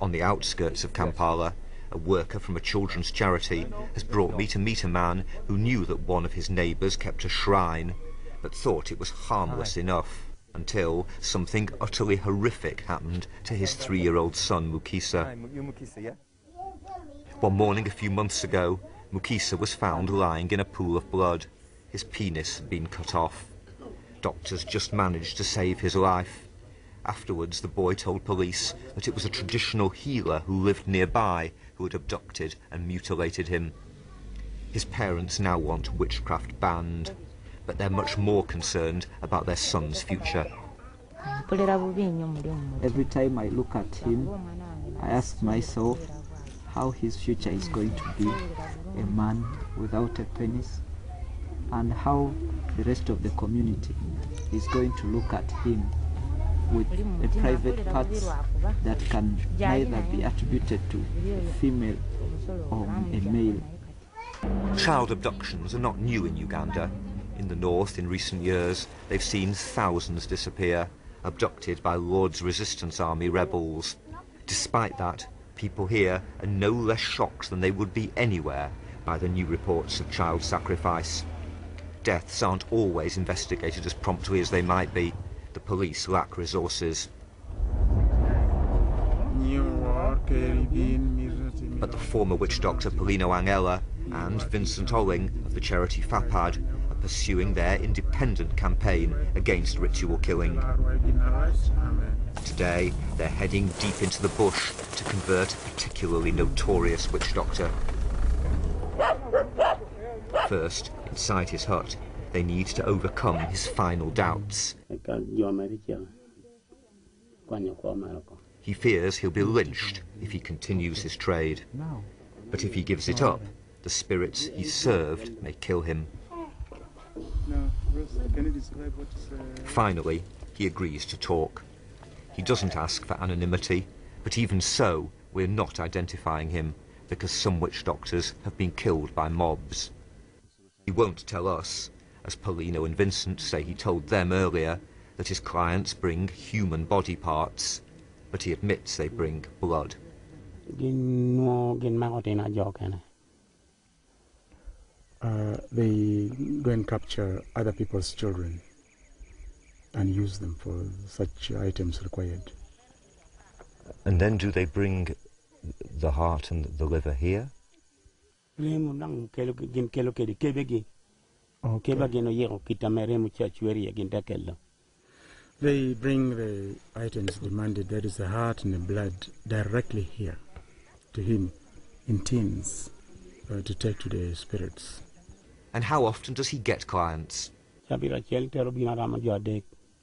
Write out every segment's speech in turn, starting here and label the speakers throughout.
Speaker 1: On the outskirts of Kampala, a worker from a children's charity has brought me to meet a man who knew that one of his neighbours kept a shrine, but thought it was harmless enough, until something utterly horrific happened to his 3-year-old son, Mukisa. One morning a few months ago, Mukisa was found lying in a pool of blood. His penis had been cut off. Doctors just managed to save his life. Afterwards, the boy told police that it was a traditional healer who lived nearby who had abducted and mutilated him. His parents now want witchcraft banned, but they're much more concerned about their son's future.
Speaker 2: Every time I look at him, I ask myself how his future is going to be, a man without a penis, and how the rest of the community is going to look at him with a private parts that can neither be attributed to a female or a male.
Speaker 1: Child abductions are not new in Uganda. In the north, in recent years, they've seen thousands disappear, abducted by Lord's Resistance Army rebels. Despite that, people here are no less shocked than they would be anywhere by the new reports of child sacrifice. Deaths aren't always investigated as promptly as they might be. The police lack resources. But the former witch doctor Paulino Angela and Vincent Olling of the charity FAPAD are pursuing their independent campaign against ritual killing. Today, they're heading deep into the bush to convert a particularly notorious witch doctor. First, inside his hut, they need to overcome his final doubts. He fears he'll be lynched if he continues his trade. But if he gives it up, the spirits he served may kill him. Finally, he agrees to talk. He doesn't ask for anonymity, but even so, we're not identifying him, because some witch doctors have been killed by mobs. He won't tell us, as Paulino and Vincent say he told them earlier, that his clients bring human body parts, but he admits they bring blood.
Speaker 3: They go and capture other people's children and use them for such items required.
Speaker 1: And then do they bring the heart and the liver here?
Speaker 3: They bring the items demanded, that is the heart and the blood, directly here to him in tins to take to the spirits.
Speaker 1: And how often does he get clients?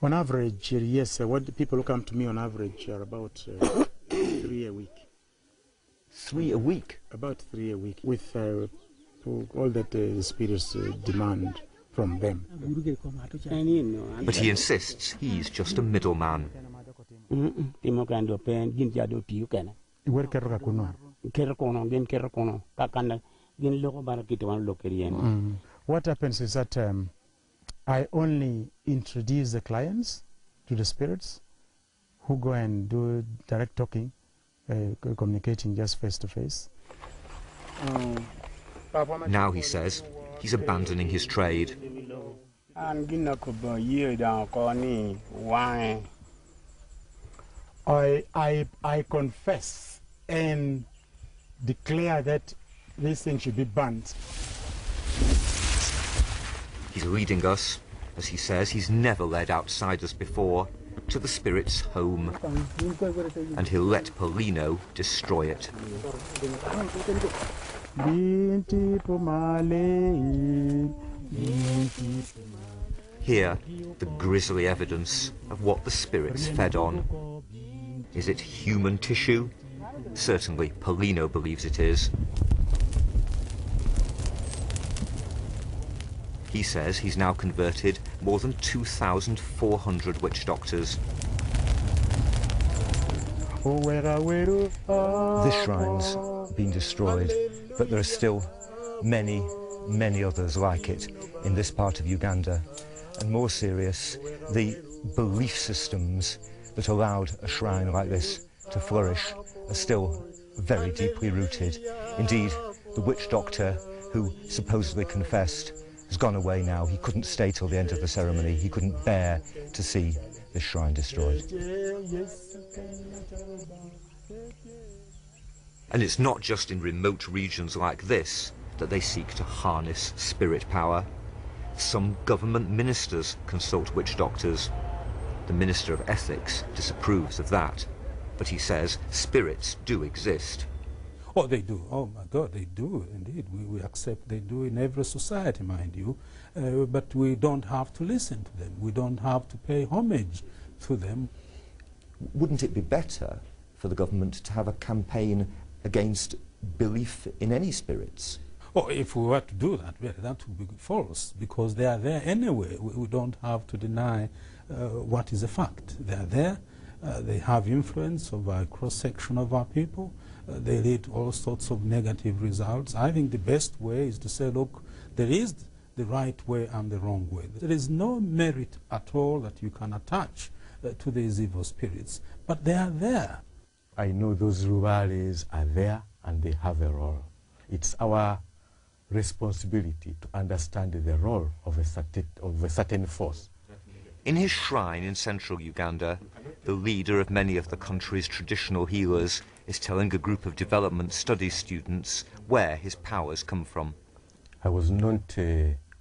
Speaker 3: On average, yes, what people who come to me on average are about 3 a week.
Speaker 1: 3 a week?
Speaker 3: About 3 a week, with all that the spirits demand from them.
Speaker 1: But he insists he's just a middleman.
Speaker 3: What happens is that I only introduce the clients to the spirits, who go and do direct talking, communicating just face to face.
Speaker 1: Now, he says, he's abandoning his trade.
Speaker 3: I confess and declare that this thing should be banned.
Speaker 1: He's leading us, as he says he's never led outsiders before, to the spirit's home. And he'll let Paulino destroy it. Here, the grisly evidence of what the spirits fed on. Is it human tissue? Certainly, Paulino believes it is. He says he's now converted more than 2,400 witch doctors. This shrine's been destroyed, but there are still many, many others like it in this part of Uganda. And more serious, the belief systems that allowed a shrine like this to flourish are still very deeply rooted. Indeed, the witch doctor who supposedly confessed has gone away now. He couldn't stay till the end of the ceremony. He couldn't bear to see the shrine destroyed. And it's not just in remote regions like this that they seek to harness spirit power. Some government ministers consult witch doctors. The Minister of Ethics disapproves of that, but he says spirits do exist.
Speaker 4: Oh, they do. Oh, my God, they do, indeed. We accept they do in every society, mind you. But we don't have to listen to them. We don't have to pay homage to them.
Speaker 1: Wouldn't it be better for the government to have a campaign against belief in any spirits?
Speaker 4: Oh, if we were to do that, well, that would be false, because they are there anyway. We don't have to deny what is a fact. They are there. They have influence over a cross-section of our people. They lead to all sorts of negative results. I think the best way is to say, look, there is the right way and the wrong way. There is no merit at all that you can attach to these evil spirits, but they are there.
Speaker 5: I know those rurales are there and they have a role. It's our responsibility to understand the role of a certain force.
Speaker 1: In his shrine in central Uganda, the leader of many of the country's traditional healers is telling a group of development studies students where his powers come from.
Speaker 5: I was not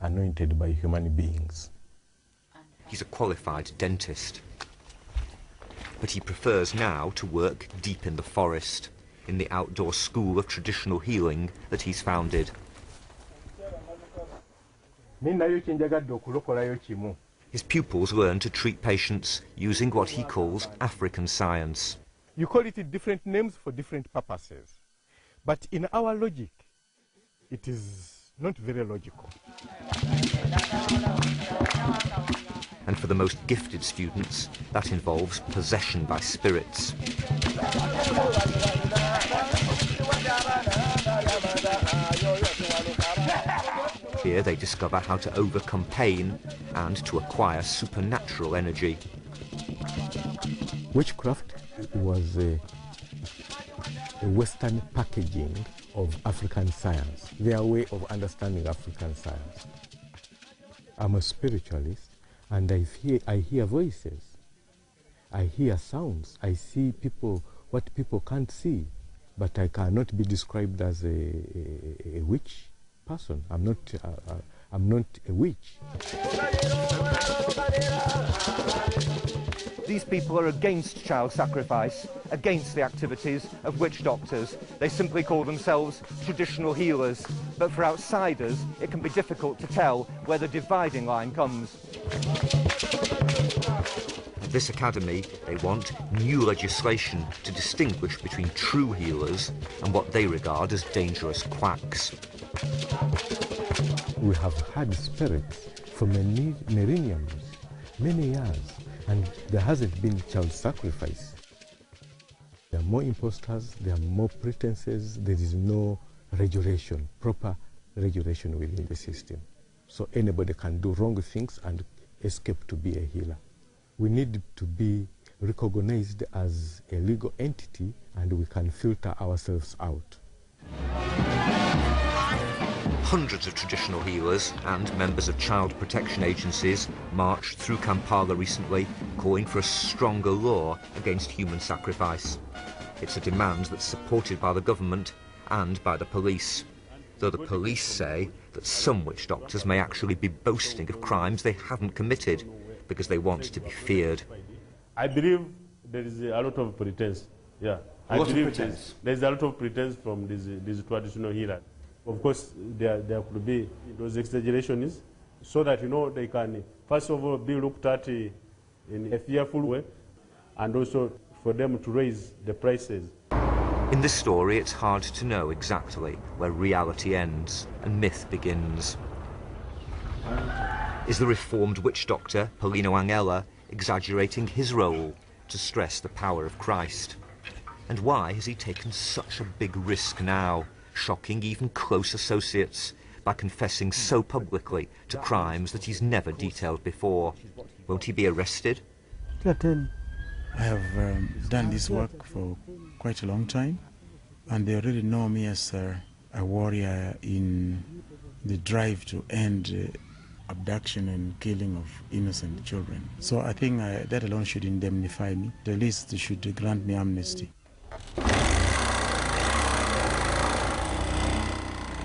Speaker 5: anointed by human beings.
Speaker 1: He's a qualified dentist. But he prefers now to work deep in the forest, in the outdoor school of traditional healing that he's founded. His pupils learn to treat patients using what he calls African science.
Speaker 6: You call it different names for different purposes. But in our logic, it is not very logical.
Speaker 1: And for the most gifted students, that involves possession by spirits. Here they discover how to overcome pain and to acquire supernatural energy.
Speaker 5: Witchcraft was a Western packaging of African science, their way of understanding African science. I'm a spiritualist, and I hear voices, I hear sounds, I see people, what people can't see, but I cannot be described as a witch person. I'm not a witch.
Speaker 1: These people are against child sacrifice, against the activities of witch doctors. They simply call themselves traditional healers, but for outsiders it can be difficult to tell where the dividing line comes. At this academy, they want new legislation to distinguish between true healers and what they regard as dangerous quacks.
Speaker 5: We have had spirits for many millenniums, many years, and there hasn't been child sacrifice. There are more imposters, there are more pretenses, there is no regulation, proper regulation within the system. So anybody can do wrong things and escape to be a healer. We need to be recognized as a legal entity, and we can filter ourselves out.
Speaker 1: Hundreds of traditional healers and members of child protection agencies marched through Kampala recently, calling for a stronger law against human sacrifice. It's a demand that's supported by the government and by the police, though the police say that some witch doctors may actually be boasting of crimes they haven't committed because they want to be feared.
Speaker 7: I believe there is a lot of pretense. Yeah, I believe there's a lot of pretense from these traditional healers. Of course, there could be those exaggerations, so that, you know, they can, first of all, be looked at in a fearful way, and also for them to raise the prices.
Speaker 1: In this story, it's hard to know exactly where reality ends and myth begins. Is the reformed witch doctor, Paulino Angela, exaggerating his role to stress the power of Christ? And why has he taken such a big risk now, shocking even close associates by confessing so publicly to crimes that he's never detailed before? Won't he be arrested?
Speaker 3: I have done this work for quite a long time, and they already know me as a warrior in the drive to end abduction and killing of innocent children. So I think that alone should indemnify me. The least they should grant me amnesty.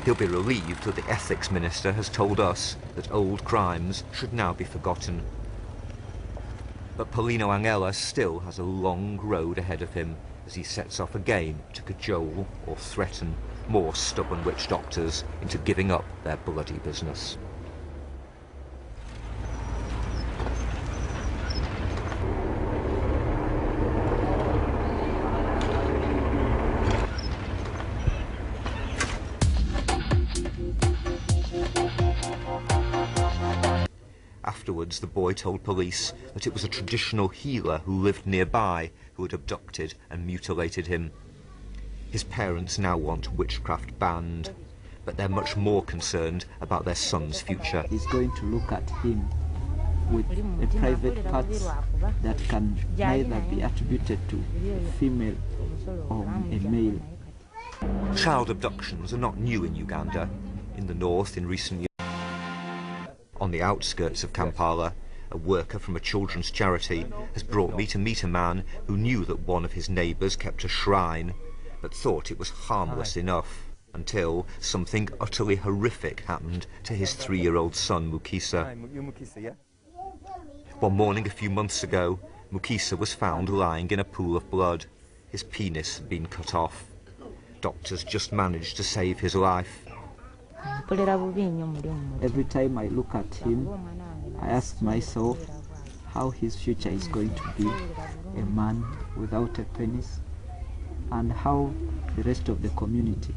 Speaker 1: He'll be relieved that the ethics minister has told us that old crimes should now be forgotten. But Paulino Angela still has a long road ahead of him as he sets off again to cajole or threaten more stubborn witch doctors into giving up their bloody business. Afterwards, the boy told police that it was a traditional healer who lived nearby who had abducted and mutilated him. His parents now want witchcraft banned, but they're much more concerned about their son's future.
Speaker 2: He's going to look at him with a private parts that can neither be attributed to a female or a male.
Speaker 1: Child abductions are not new in Uganda. In the north in recent years, on the outskirts of Kampala, a worker from a children's charity has brought me to meet a man who knew that one of his neighbours kept a shrine, but thought it was harmless enough, until something utterly horrific happened to his 3-year-old son, Mukisa. One morning a few months ago, Mukisa was found lying in a pool of blood. His penis had been cut off. Doctors just managed to save his life.
Speaker 2: Every time I look at him, I ask myself how his future is going to be, a man without a penis, and how the rest of the community